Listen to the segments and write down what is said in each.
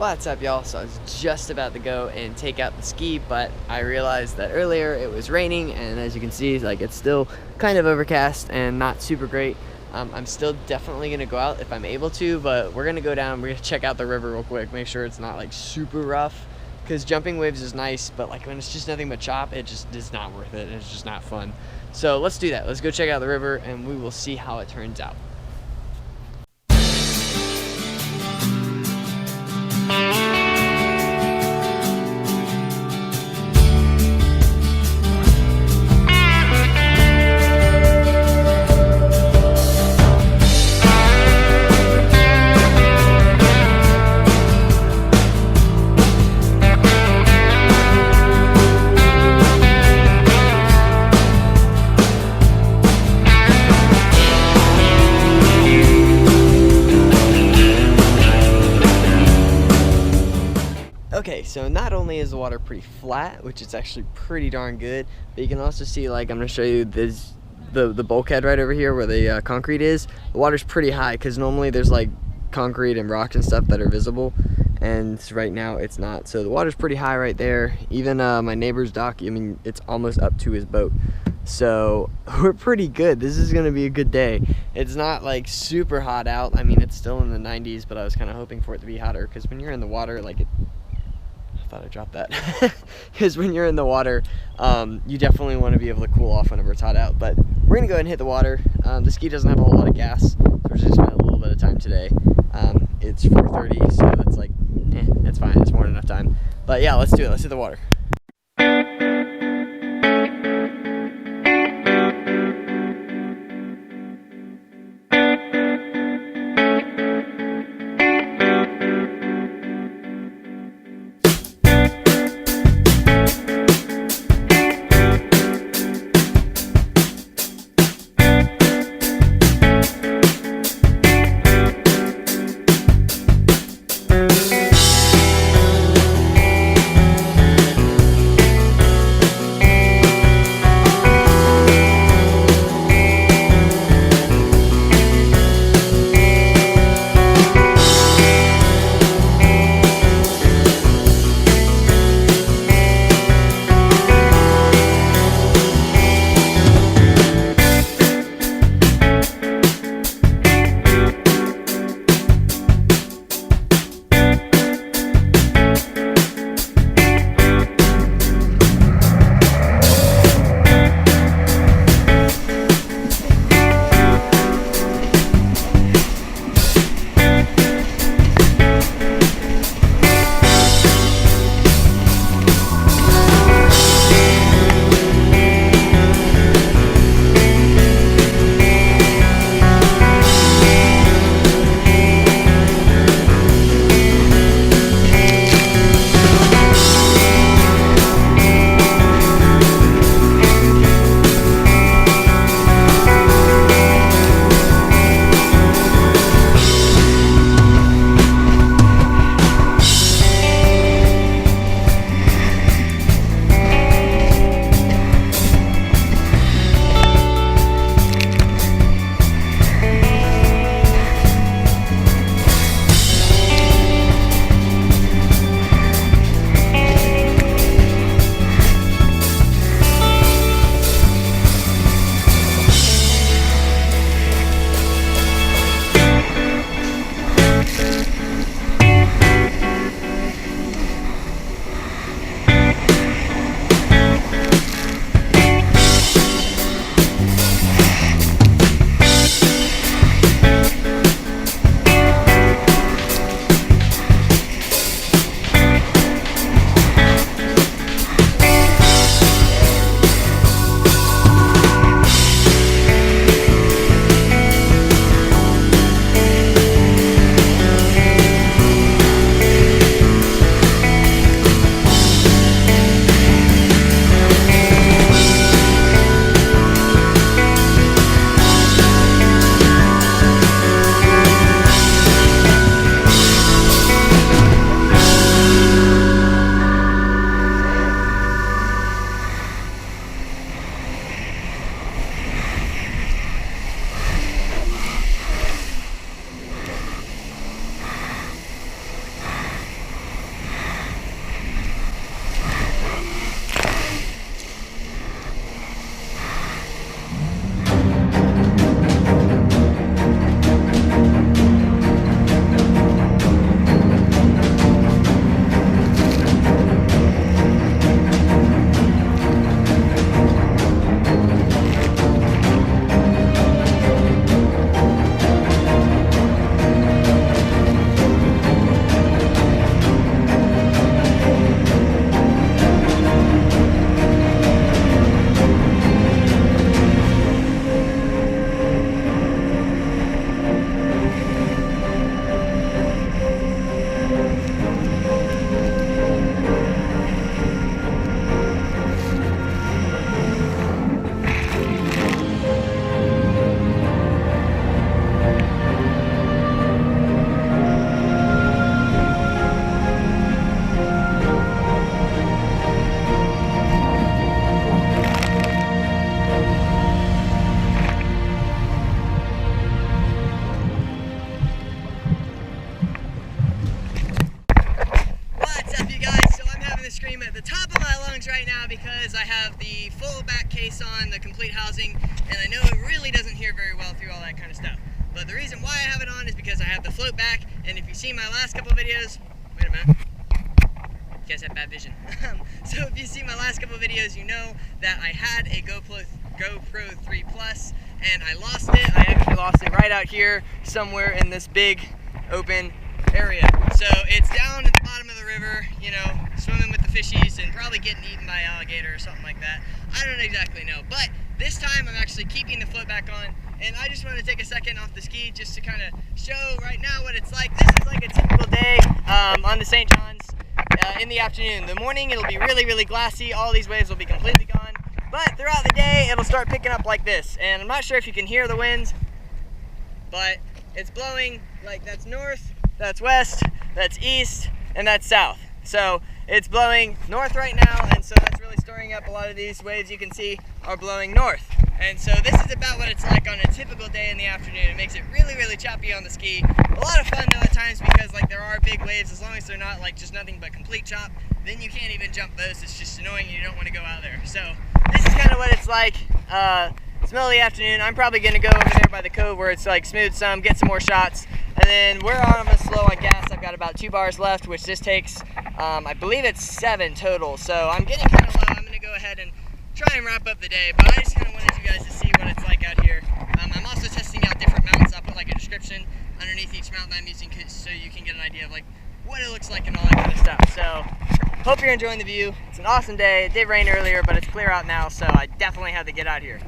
What's up, y'all? So I was just about to go and take out the ski, but I realized that earlier it was raining, and as you can see, like, it's still kind of overcast and not super great. I'm still definitely gonna go out if I'm able to, but we're gonna go down, we're gonna check out the river real quick, make sure it's not like super rough, because jumping waves is nice, but like when it's just nothing but chop, it just is not worth it. It's just not fun. So let's do that. Let's go check out the river and we will see how it turns out. Okay, so not only is the water pretty flat, which is actually pretty darn good, but you can also see, like, I'm gonna show you this, the bulkhead right over here where the concrete is. The water's pretty high because normally there's like concrete and rocks and stuff that are visible, and right now it's not. So the water's pretty high right there. Even my neighbor's dock, I mean, it's almost up to his boat. So we're pretty good. This is gonna be a good day. It's not like super hot out. I mean, it's still in the 90s, but I was kind of hoping for it to be hotter because when you're in the water, like, I thought I dropped that. Because when you're in the water, you definitely want to be able to cool off whenever it's hot out. But we're gonna go ahead and hit the water. The ski doesn't have a whole lot of gas, so we're just gonna spend a little bit of time today. It's 4:30, so that's like, it's fine. It's more than enough time. But yeah, let's do it. Let's hit the water. headphones right now because I have the full back case on, the complete housing, and I know it really doesn't hear very well through all that kind of stuff. But the reason why I have it on is because I have the float back, and if you see my last couple videos, wait a minute, you guys have bad vision. So if you see my last couple videos, you know that I had a GoPro 3 Plus, and I lost it. I actually lost it right out here, somewhere in this big open area. So it's down at the bottom of the river, you know, swimming with the fishies and probably getting eaten by alligator or something like that. I don't exactly know, but this time I'm actually keeping the float back on, and I just want to take a second off the ski just to kind of show right now what it's like. This is like a typical day on the St. John's in the afternoon. The morning it'll be really, really glassy. All these waves will be completely gone, but throughout the day it'll start picking up like this. And I'm not sure if you can hear the winds, but it's blowing like that's north, that's west, that's east, and that's south. So it's blowing north right now, and so that's really stirring up a lot of these waves you can see are blowing north. And so this is about what it's like on a typical day in the afternoon. It makes it really, really choppy on the ski. A lot of fun though at times because like there are big waves, as long as they're not like just nothing but complete chop, then you can't even jump those. It's just annoying and you don't want to go out there. So this is kind of what it's like. It's middle of the afternoon. I'm probably going to go over there by the cove where it's like smooth some, get some more shots. And then we're almost low on gas. I've got about 2 bars left, which this takes, I believe it's 7 total. So I'm getting kind of low. I'm going to go ahead and try and wrap up the day. But I just kind of wanted you guys to see what it's like out here. I'm also testing out different mounts. I'll put like a description underneath each mount that I'm using so you can get an idea of like what it looks like and all that kind of stuff. So hope you're enjoying the view. It's an awesome day. It did rain earlier, but it's clear out now. So I definitely had to get out here.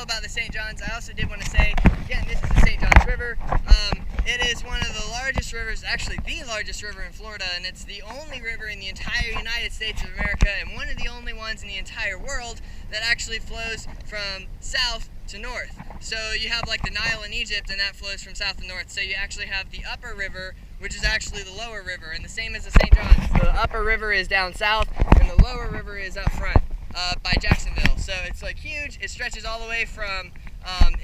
About the St. John's, I also did want to say, again, this is the St. John's River. It is one of the largest rivers, actually the largest river in Florida, and it's the only river in the entire United States of America and one of the only ones in the entire world that actually flows from south to north. So you have like the Nile in Egypt, and that flows from south to north. So you actually have the upper river, which is actually the lower river, and the same as the St. John's. The upper river is down south, and the lower river is up front. By Jacksonville. So it's like huge. It stretches all the way from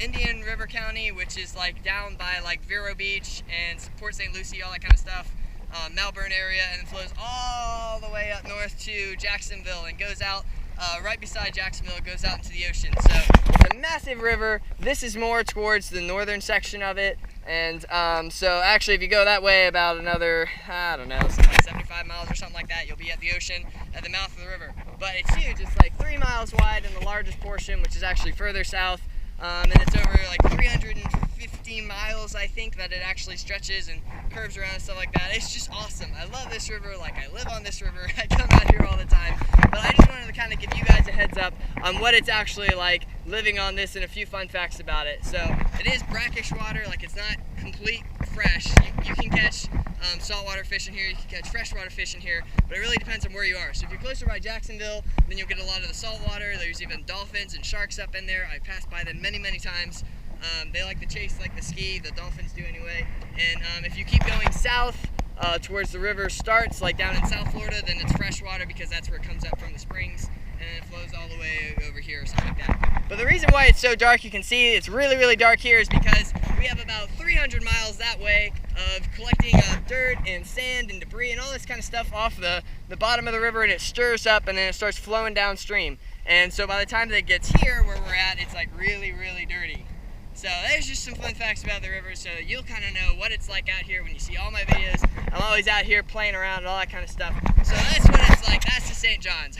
Indian River County, which is like down by like Vero Beach and Port St. Lucie, all that kind of stuff, Melbourne area, and it flows all the way up north to Jacksonville and goes out right beside Jacksonville. It goes out into the ocean. So it's a massive river. This is more towards the northern section of it. And so actually if you go that way about another, I don't know, something like 75 miles or something like that, you'll be at the ocean at the mouth of the river. But it's huge. It's like 3 miles wide in the largest portion, which is actually further south. And it's over like 350 miles, I think, that it actually stretches and curves around and stuff like that. It's just awesome. I love this river. Like, I live on this river. I come out here all the time. But I just wanted to kind of give you guys a heads up on what it's actually like living on this and a few fun facts about it. So it is brackish water. Like, it's not complete fresh. You can catch saltwater fish in here, you can catch freshwater fish in here, but it really depends on where you are. So if you're closer by Jacksonville, then you'll get a lot of the saltwater. There's even dolphins and sharks up in there. I've passed by them many, many times. They like to chase like the ski, the dolphins do anyway. And if you keep going south towards the river starts, like down in South Florida, then it's freshwater because that's where it comes up from the springs. and then it flows all the way over here or something like that. But the reason why it's so dark, you can see it's really, really dark here, is because we have about 300 miles that way of collecting dirt and sand and debris and all this kind of stuff off the bottom of the river, and it stirs up and then it starts flowing downstream. And so by the time that it gets here where we're at, it's like really, really dirty. So there's just some fun facts about the river, so you'll kind of know what it's like out here when you see all my videos. I'm always out here playing around and all that kind of stuff. So that's what it's like. That's the St. John's.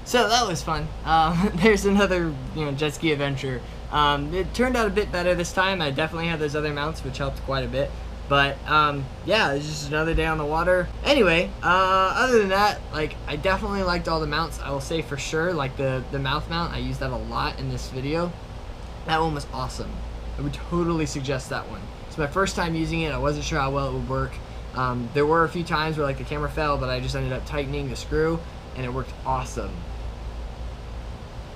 So that was fun. There's another, jet ski adventure. It turned out a bit better this time. I definitely had those other mounts, which helped quite a bit. But yeah, it's just another day on the water. Anyway, other than that, like, I definitely liked all the mounts. I will say for sure, like the mouth mount, I used that a lot in this video. That one was awesome. I would totally suggest that one. It's my first time using it. I wasn't sure how well it would work. There were a few times where like the camera fell, but I just ended up tightening the screw, and it worked awesome.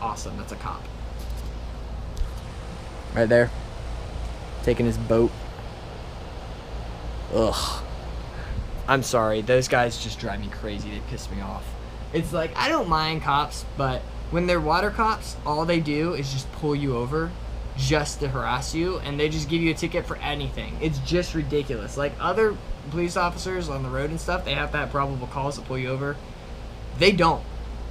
Awesome. That's a cop. Right there. Taking his boat. Ugh. I'm sorry. Those guys just drive me crazy. They piss me off. It's like, I don't mind cops, but when they're water cops, all they do is just pull you over just to harass you, and they just give you a ticket for anything. It's just ridiculous. Like other police officers on the road and stuff, they have to have probable cause to pull you over. They don't.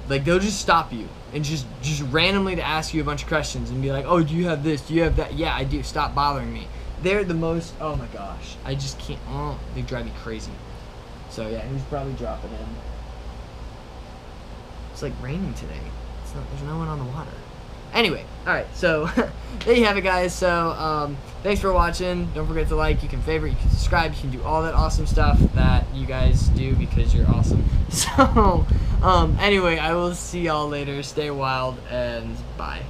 Like, they'll just stop you and just randomly to ask you a bunch of questions and be like, oh, do you have this? Do you have that? Yeah, I do. Stop bothering me. They're the most, oh my gosh. I just can't, they drive me crazy. So yeah, he's probably dropping in. It's like raining today. There's no one on the water. Anyway, alright, so there you have it, guys. So thanks for watching. Don't forget to like, you can favorite, you can subscribe, you can do all that awesome stuff that you guys do because you're awesome. So anyway, I will see y'all later. Stay wild and bye.